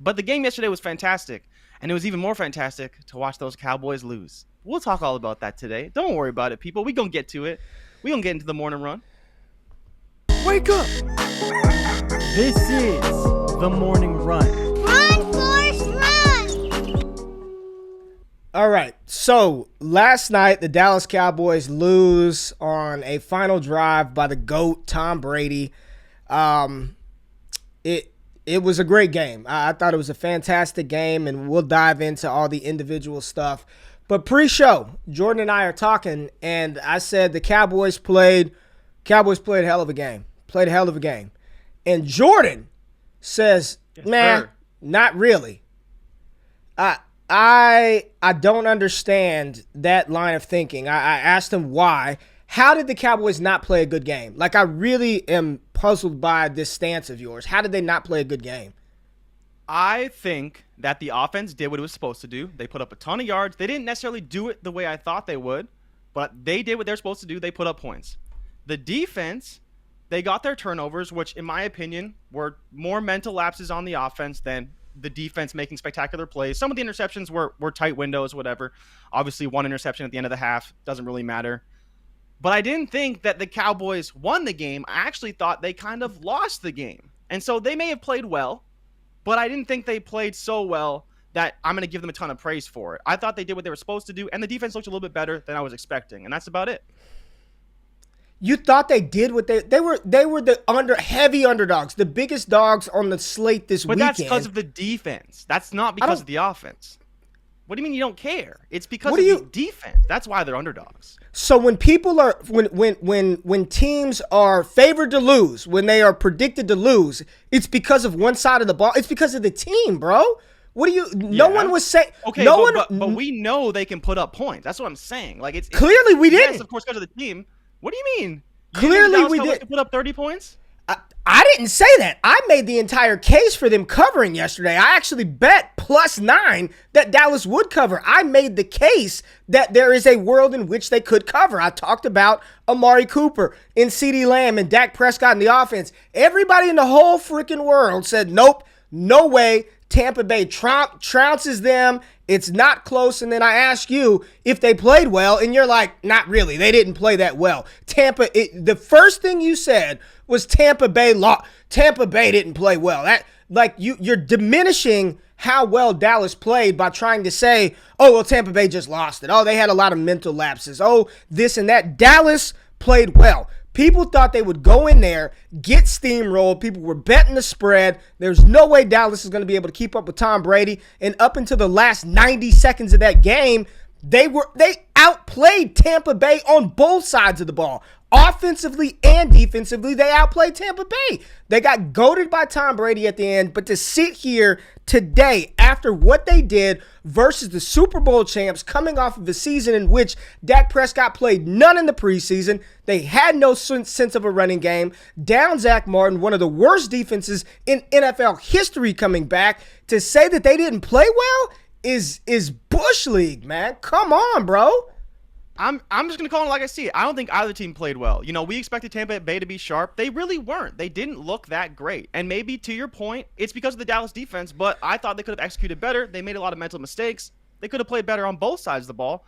But the game yesterday was fantastic, and it was even more fantastic to watch those Cowboys lose. We'll talk all about that today. Don't worry about it, people. We're going to get to it. We're going to get into the morning run. Wake up! This is the morning run. Run, Forrest, run! All right, so last night the Dallas Cowboys lose on a final drive by the GOAT, Tom Brady. It was a great game. I thought it was a fantastic game, and we'll dive into all the individual stuff. But pre-show, Jordan and I are talking, and I said the Cowboys played a hell of a game. Played a hell of a game. And Jordan says, man, not really. I don't understand that line of thinking. I asked him why. How did the Cowboys not play a good game? Like, I really am puzzled by this stance of yours. How did they not play a good game? I think that the offense did what it was supposed to do. They put up a ton of yards. They didn't necessarily do it the way I thought they would, but they did what they're supposed to do. They put up points. The defense, they got their turnovers, which in my opinion were more mental lapses on the offense than the defense making spectacular plays. Some of the interceptions were tight windows, whatever. Obviously, one interception at the end of the half doesn't really matter. But I didn't think that the Cowboys won the game. I actually thought they kind of lost the game. And so they may have played well, but I didn't think they played so well that I'm going to give them a ton of praise for it. I thought they did what they were supposed to do, and the defense looked a little bit better than I was expecting, and that's about it. You thought they did what they were the heavy underdogs, the biggest dogs on the slate this weekend. But that's because of the defense. That's not because of the offense. What do you mean you don't care? It's because of the defense. That's why they're underdogs. So when people are when teams are favored to lose, when they are predicted to lose, it's because of one side of the ball. It's because of the team, bro. What do you? No one was saying. Okay, but we know they can put up points. That's what I'm saying. Like it's clearly we didn't. Yes, of course, because of the team. What do you mean? Clearly we did. Put up 30 points. I didn't say that. I made the entire case for them covering yesterday. I actually bet +9 that Dallas would cover. I made the case that there is a world in which they could cover. I talked about Amari Cooper and CeeDee Lamb and Dak Prescott in the offense. Everybody in the whole freaking world said, nope, no way. Tampa Bay trounces them. It's not close. And then I ask you if they played well, and you're like, not really. They didn't play that well. The first thing you said was Tampa Bay didn't play well. You're diminishing how well Dallas played by trying to say, oh, well, Tampa Bay just lost it. Oh, they had a lot of mental lapses. Oh, this and that. Dallas played well. People thought they would go in there, get steamrolled. People were betting the spread. There's no way Dallas is going to be able to keep up with Tom Brady. And up until the last 90 seconds of that game, they outplayed Tampa Bay on both sides of the ball. Offensively and defensively, they outplayed Tampa Bay. They got goated by Tom Brady at the end, but to sit here today after what they did versus the Super Bowl champs coming off of a season in which Dak Prescott played none in the preseason, they had no sense of a running game, down Zach Martin, one of the worst defenses in NFL history coming back, to say that they didn't play well is Bush League, man. Come on, bro. I'm just going to call it like I see it. I don't think either team played well. You know, we expected Tampa Bay to be sharp. They really weren't. They didn't look that great. And maybe, to your point, it's because of the Dallas defense, but I thought they could have executed better. They made a lot of mental mistakes. They could have played better on both sides of the ball.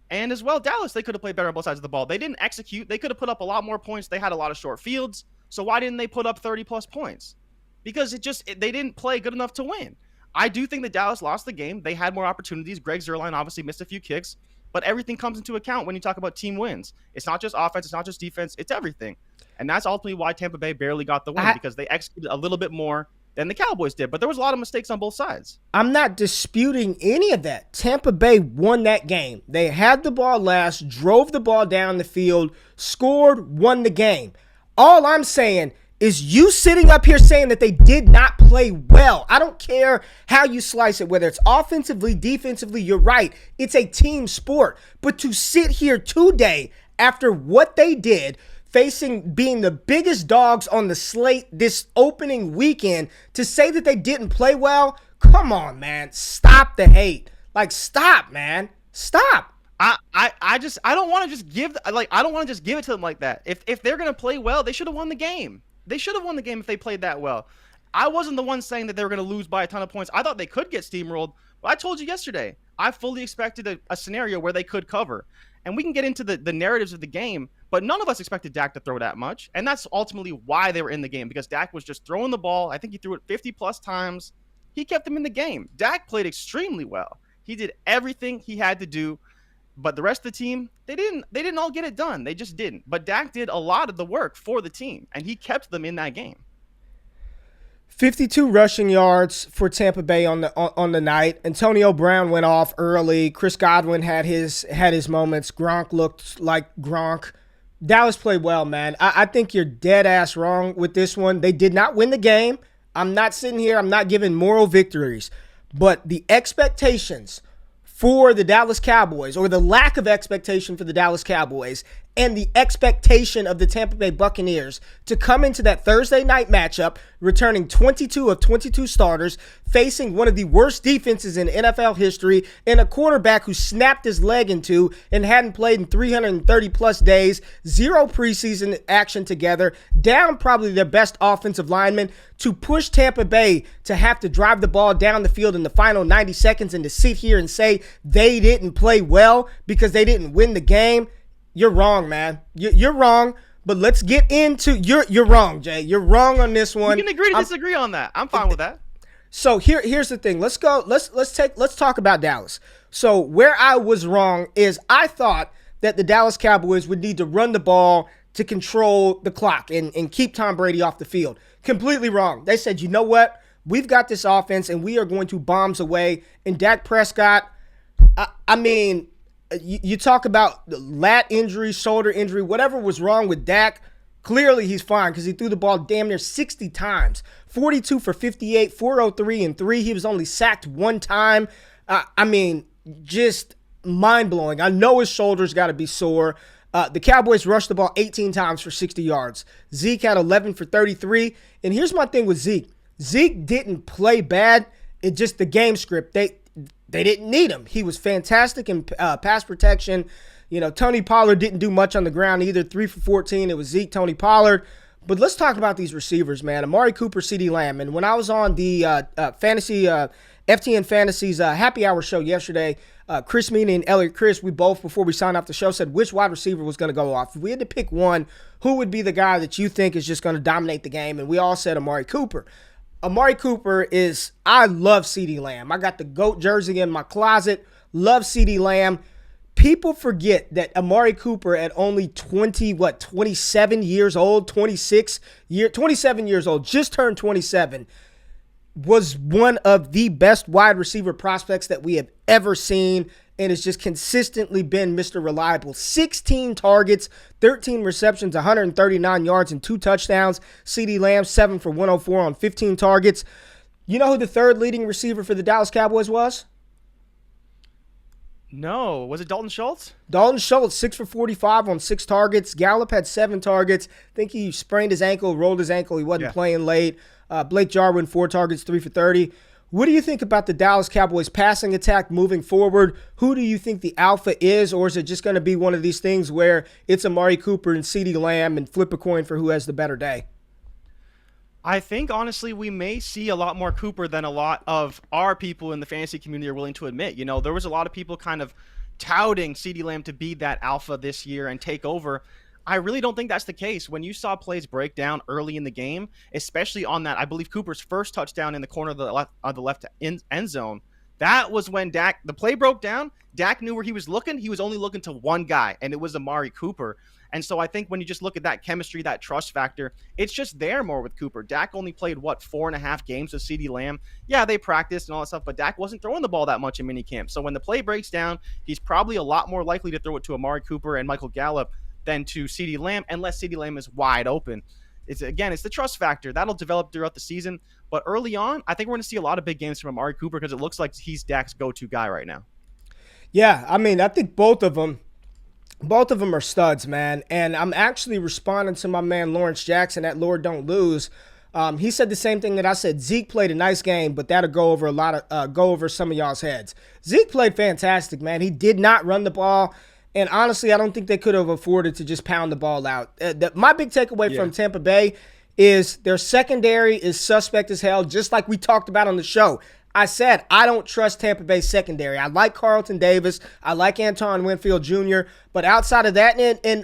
And as well, Dallas, they could have played better on both sides of the ball. They didn't execute. They could have put up a lot more points. They had a lot of short fields. So why didn't they put up 30-plus points? Because they didn't play good enough to win. I do think that Dallas lost the game. They had more opportunities. Greg Zuerlein obviously missed a few kicks. But everything comes into account when you talk about team wins. It's not just offense. It's not just defense. It's everything. And that's ultimately why Tampa Bay barely got the win, because they executed a little bit more than the Cowboys did. But there was a lot of mistakes on both sides. I'm not disputing any of that. Tampa Bay won that game. They had the ball last, drove the ball down the field, scored, won the game. All I'm saying is you sitting up here saying that they did not play well. I don't care how you slice it, whether it's offensively, defensively, you're right. It's a team sport. But to sit here today after what they did, being the biggest dogs on the slate this opening weekend, to say that they didn't play well, come on, man. Stop the hate. Like, stop, man. Stop. I don't want to just give it to them like that. If they're gonna play well, they should have won the game. They should have won the game if they played that well. I wasn't the one saying that they were going to lose by a ton of points. I thought they could get steamrolled. But I told you yesterday, I fully expected a scenario where they could cover. And we can get into the narratives of the game, but none of us expected Dak to throw that much. And that's ultimately why they were in the game, because Dak was just throwing the ball. I think he threw it 50-plus times. He kept them in the game. Dak played extremely well. He did everything he had to do. But the rest of the team, they didn't all get it done. They just didn't. But Dak did a lot of the work for the team, and he kept them in that game. 52 rushing yards for Tampa Bay on the night. Antonio Brown went off early. Chris Godwin had his moments. Gronk looked like Gronk. Dallas played well, man. I think you're dead ass wrong with this one. They did not win the game. I'm not sitting here. I'm not giving moral victories. But the expectations for the Dallas Cowboys, or the lack of expectation for the Dallas Cowboys, and the expectation of the Tampa Bay Buccaneers to come into that Thursday night matchup, returning 22 of 22 starters, facing one of the worst defenses in NFL history, and a quarterback who snapped his leg in two and hadn't played in 330 plus days, 0 preseason action together, down probably their best offensive lineman, to push Tampa Bay to have to drive the ball down the field in the final 90 seconds and to sit here and say they didn't play well because they didn't win the game. You're wrong, man. You're wrong, but let's get into you're wrong, Jay. You're wrong on this one. We can agree to disagree on that. I'm fine with that. So here's the thing. Let's go. Let's talk about Dallas. So where I was wrong is I thought that the Dallas Cowboys would need to run the ball to control the clock and keep Tom Brady off the field. Completely wrong. They said, you know what? We've got this offense and we are going to bombs away. And Dak Prescott, I mean, you talk about lat injury, shoulder injury, whatever was wrong with Dak. Clearly he's fine because he threw the ball damn near 60 times. 42 for 58, 403 and 3. He was only sacked one time. I mean, just mind-blowing. I know his shoulders got to be sore. The Cowboys rushed the ball 18 times for 60 yards. Zeke had 11 for 33. And here's my thing with Zeke. Zeke didn't play bad. It's just the game script. They didn't need him. He was fantastic in pass protection. You know, Tony Pollard didn't do much on the ground either. 3 for 14. It was Zeke, Tony Pollard. But let's talk about these receivers, man. Amari Cooper, CeeDee Lamb. And when I was on the FTN Fantasy's happy hour show yesterday, Chris Meany and Elliot Chris, we both, before we signed off the show, said which wide receiver was going to go off. If we had to pick one, who would be the guy that you think is just going to dominate the game? And we all said Amari Cooper. Amari Cooper I love CeeDee Lamb. I got the GOAT jersey in my closet. Love CeeDee Lamb. People forget that Amari Cooper at only 27 years old, 27 years old, just turned 27, was one of the best wide receiver prospects that we have ever seen, and has just consistently been Mr. Reliable. 16 targets, 13 receptions, 139 yards, and 2 touchdowns. CeeDee Lamb, 7 for 104 on 15 targets. You know who the third leading receiver for the Dallas Cowboys was? No. Was it Dalton Schultz? Dalton Schultz, 6 for 45 on 6 targets. Gallup had 7 targets. I think he sprained his ankle, rolled his ankle. He wasn't playing late. Blake Jarwin, 4 targets, 3 for 30. What do you think about the Dallas Cowboys passing attack moving forward? Who do you think the alpha is, or is it just going to be one of these things where it's Amari Cooper and CeeDee Lamb and flip a coin for who has the better day? I think, honestly, we may see a lot more Cooper than a lot of our people in the fantasy community are willing to admit. You know, there was a lot of people kind of touting CeeDee Lamb to be that alpha this year and take over. I really don't think that's the case. When you saw plays break down early in the game, especially on that, I believe Cooper's first touchdown in the corner of the left end zone, that was when the play broke down. Dak knew where he was looking. He was only looking to one guy, and it was Amari Cooper. And so I think when you just look at that chemistry, that trust factor, it's just there more with Cooper. Dak only played, 4.5 games with CeeDee Lamb. Yeah, they practiced and all that stuff, but Dak wasn't throwing the ball that much in minicamp. So when the play breaks down, he's probably a lot more likely to throw it to Amari Cooper and Michael Gallup than to CeeDee Lamb, unless CeeDee Lamb is wide open. It's the trust factor. That'll develop throughout the season. But early on, I think we're going to see a lot of big games from Amari Cooper because it looks like he's Dak's go-to guy right now. Yeah, I mean, I think both of them are studs, man. And I'm actually responding to my man Lawrence Jackson at Lord Don't Lose. He said the same thing that I said. Zeke played a nice game, but that'll go over some of y'all's heads. Zeke played fantastic, man. He did not run the ball. And honestly, I don't think they could have afforded to just pound the ball out. My big takeaway from Tampa Bay is their secondary is suspect as hell, just like we talked about on the show. I said I don't trust Tampa Bay's secondary. I like Carlton Davis. I like Antoine Winfield Jr. But outside of that, and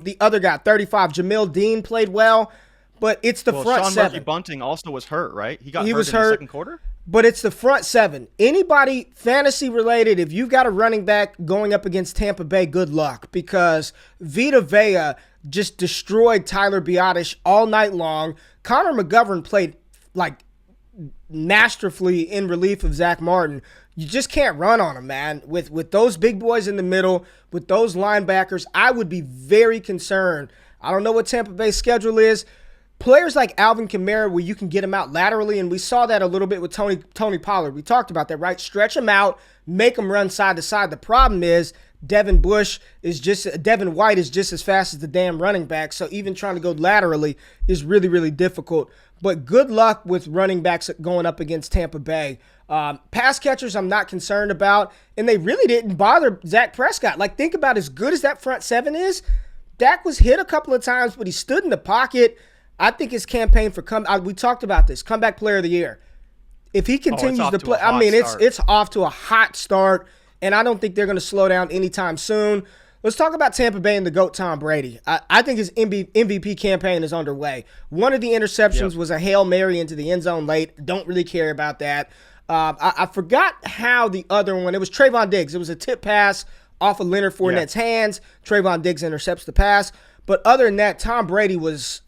the other guy, 35, Jamil Dean played well. But it's the front Sean seven. Murphy Bunting also was hurt, right? He was hurt in the second quarter? But it's the front seven. Anybody fantasy related, if you've got a running back going up against Tampa Bay, good luck. Because Vita Vea just destroyed Tyler Biadasz all night long. Connor McGovern played like masterfully in relief of Zach Martin. You just can't run on him, man. With those big boys in the middle, with those linebackers, I would be very concerned. I don't know what Tampa Bay's schedule is. Players like Alvin Kamara, where you can get him out laterally, and we saw that a little bit with Tony Pollard. We talked about that, right? Stretch him out, make him run side to side. The problem is Devin White is just as fast as the damn running back, so even trying to go laterally is really, really difficult. But good luck with running backs going up against Tampa Bay. Pass catchers I'm not concerned about, and they really didn't bother Dak Prescott. Like, think about as good as that front seven is. Dak was hit a couple of times, but he stood in the pocket. I think his campaign for we talked about this, comeback player of the year. If he continues to play, it's off to a hot start, and I don't think they're going to slow down anytime soon. Let's talk about Tampa Bay and the GOAT Tom Brady. I think his MVP campaign is underway. One of the interceptions was a Hail Mary into the end zone late. Don't really care about that. I forgot how the other one, it was Trayvon Diggs. It was a tip pass off of Leonard Fournette's hands. Trayvon Diggs intercepts the pass. But other than that, Tom Brady was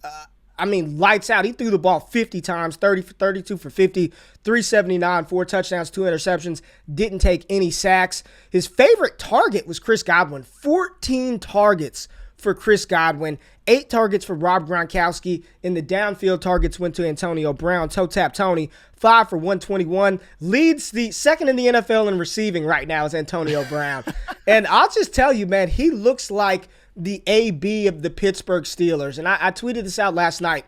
lights out. He threw the ball 50 times, 32 for 50, 379, 4 touchdowns, 2 interceptions, didn't take any sacks. His favorite target was Chris Godwin. 14 targets for Chris Godwin, 8 targets for Rob Gronkowski, and the downfield targets went to Antonio Brown. Toe tap Tony, 5 for 121. Leads the second in the NFL in receiving right now is Antonio Brown. And I'll just tell you, man, he looks like the AB of the Pittsburgh Steelers. And I tweeted this out last night.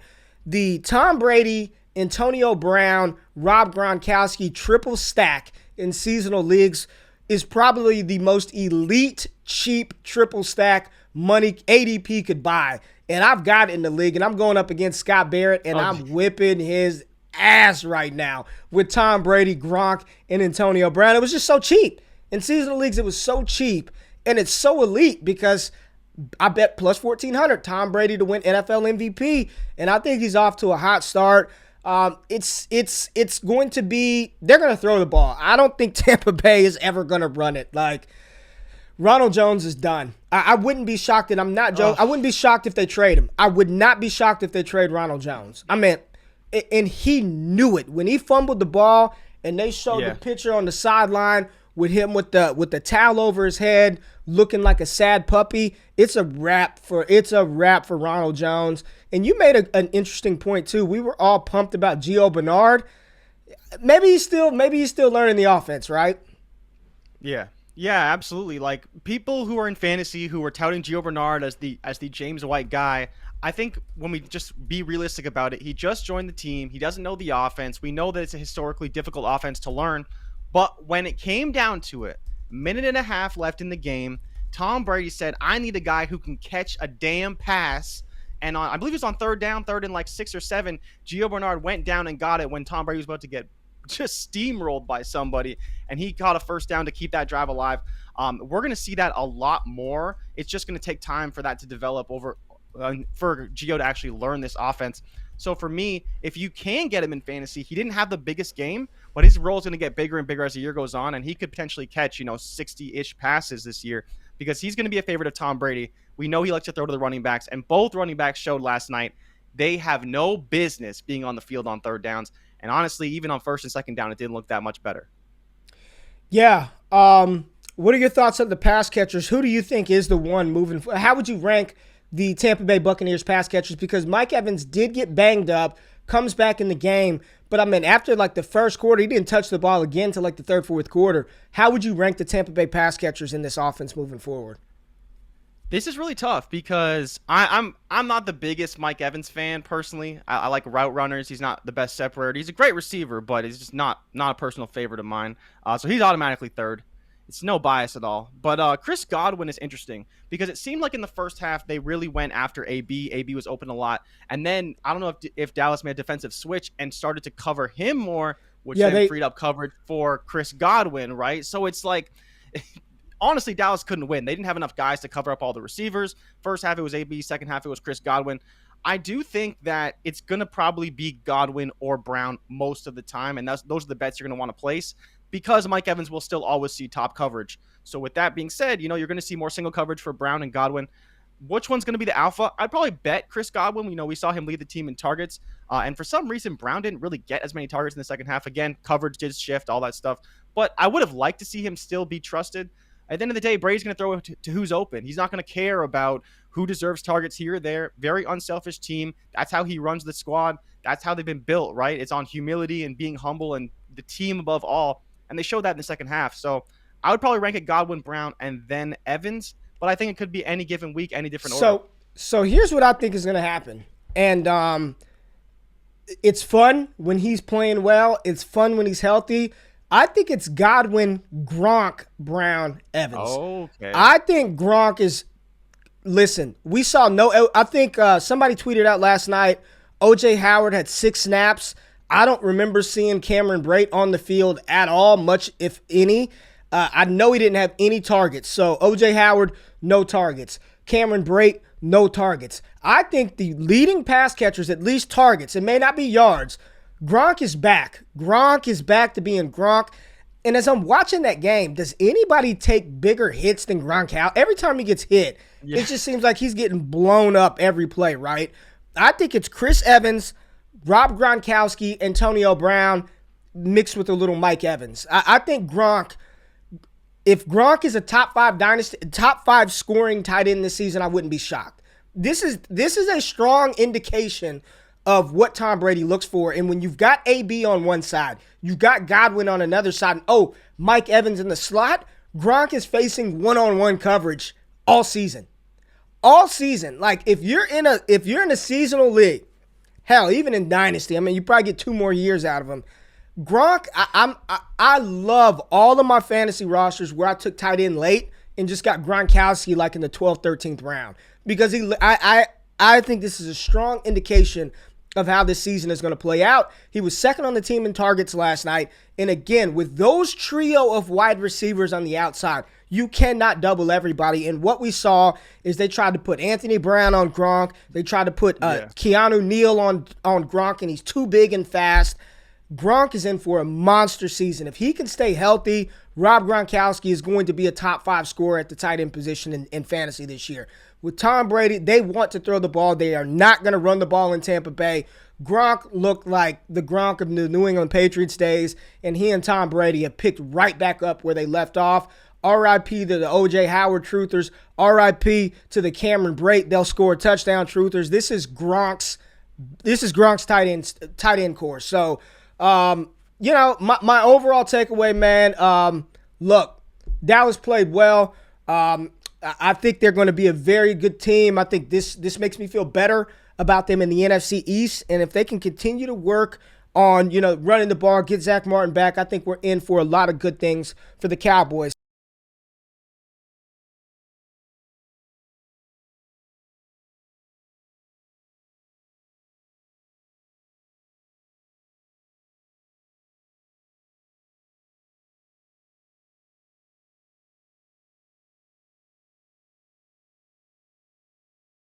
The Tom Brady, Antonio Brown, Rob Gronkowski triple stack in seasonal leagues is probably the most elite, cheap triple stack money ADP could buy. And I've got it in the league, and I'm going up against Scott Barrett, and I'm whipping his ass right now with Tom Brady, Gronk, and Antonio Brown. It was just so cheap. In seasonal leagues, it was so cheap, and it's so elite because I bet plus 1,400 Tom Brady to win NFL MVP, and I think he's off to a hot start. It's going to be, they're going to throw the ball. I don't think Tampa Bay is ever going to run it. Like, Ronald Jones is done. I wouldn't be shocked, and I'm not joking. I wouldn't be shocked if they trade him. I would not be shocked if they trade Ronald Jones. And he knew it. When he fumbled the ball and they showed the picture on the sideline with him with the towel over his head, looking like a sad puppy, it's a wrap for Ronald Jones. And you made an interesting point too. We were all pumped about Gio Bernard. Maybe he's still learning the offense, right? Yeah, absolutely. Like, people who are in fantasy who are touting Gio Bernard as the James White guy, I think when we just be realistic about it, he just joined the team. He doesn't know the offense. We know that it's a historically difficult offense to learn. But when it came down to it, minute and a half left in the game, Tom Brady said, I need a guy who can catch a damn pass. And I believe it was on third and like 6 or 7, Gio Bernard went down and got it when Tom Brady was about to get just steamrolled by somebody, and he caught a first down to keep that drive alive. We're going to see that a lot more. It's just going to take time for that to develop for Gio to actually learn this offense. So for me, if you can get him in fantasy, he didn't have the biggest game, but his role is going to get bigger and bigger as the year goes on, and he could potentially catch 60-ish passes this year because he's going to be a favorite of Tom Brady. We know he likes to throw to the running backs, and both running backs showed last night they have no business being on the field on third downs. And honestly, even on first and second down, it didn't look that much better. Yeah. What are your thoughts on the pass catchers? Who do you think is the one moving? How would you rank the Tampa Bay Buccaneers pass catchers? Because Mike Evans did get banged up, comes back in the game. But, after, the first quarter, he didn't touch the ball again till, the third, fourth quarter. How would you rank the Tampa Bay pass catchers in this offense moving forward? This is really tough because I'm not the biggest Mike Evans fan personally. I like route runners. He's not the best separator. He's a great receiver, but he's just not a personal favorite of mine. So he's automatically third. It's no bias at all. But Chris Godwin is interesting because it seemed like in the first half they really went after AB. AB was open a lot. And then I don't know if Dallas made a defensive switch and started to cover him more, which then freed up coverage for Chris Godwin, right? So it's like, honestly, Dallas couldn't win. They didn't have enough guys to cover up all the receivers. First half it was AB, second half it was Chris Godwin. I do think that it's going to probably be Godwin or Brown most of the time, and those are the bets you're going to want to place because Mike Evans will still always see top coverage. So with that being said, you're going to see more single coverage for Brown and Godwin. Which one's going to be the alpha? I'd probably bet Chris Godwin. We saw him lead the team in targets, and for some reason, Brown didn't really get as many targets in the second half. Again, coverage did shift, all that stuff. But I would have liked to see him still be trusted. At the end of the day, Brady's going to throw it to who's open. He's not going to care about who deserves targets here or there. Very unselfish team. That's how he runs the squad. That's how they've been built, right? It's on humility and being humble and the team above all. And they showed that in the second half. So I would probably rank it Godwin, Brown, and then Evans. But I think it could be any given week, any different order. So here's what I think is going to happen. And it's fun when he's playing well. It's fun when he's healthy. I think it's Godwin, Gronk, Brown, Evans. Okay. I think Gronk is – listen, we saw I think somebody tweeted out last night, O.J. Howard had 6 snaps. I don't remember seeing Cameron Brate on the field at all, much if any. I know he didn't have any targets. So O.J. Howard, no targets. Cameron Brate, no targets. I think the leading pass catchers, at least targets, it may not be yards. Gronk is back. Gronk is back to being Gronk. And as I'm watching that game, does anybody take bigger hits than Gronkowski? Every time he gets hit, It just seems like he's getting blown up every play, right? I think it's Chris Evans, Rob Gronkowski, Antonio Brown, mixed with a little Mike Evans. I think Gronk, if Gronk is a top 5 scoring tight end this season, I wouldn't be shocked. This is a strong indication of what Tom Brady looks for. And when you've got AB on one side, you've got Godwin on another side, and Mike Evans in the slot, Gronk is facing one-on-one coverage all season. All season. Like if you're in a seasonal league, hell, even in Dynasty, I mean, you probably get 2 more years out of him. Gronk, I love all of my fantasy rosters where I took tight end late and just got Gronkowski like in the 12th, 13th round. Because I think this is a strong indication of how this season is going to play out. He was second on the team in targets last night. And again, with those trio of wide receivers on the outside, you cannot double everybody. And what we saw is they tried to put Anthony Brown on Gronk. They tried to put Keanu Neal on Gronk, and he's too big and fast. Gronk is in for a monster season. If he can stay healthy, Rob Gronkowski is going to be a top 5 scorer at the tight end position in fantasy this year. With Tom Brady, they want to throw the ball. They are not going to run the ball in Tampa Bay. Gronk looked like the Gronk of the New England Patriots days, and he and Tom Brady have picked right back up where they left off. R.I.P. to the O.J. Howard truthers. R.I.P. to the Cameron Brate. They'll score touchdown truthers. This is Gronk's tight end course. So, my overall takeaway, man, look, Dallas played well. I think they're going to be a very good team. I think this makes me feel better about them in the NFC East. And if they can continue to work on, running the ball, get Zach Martin back, I think we're in for a lot of good things for the Cowboys.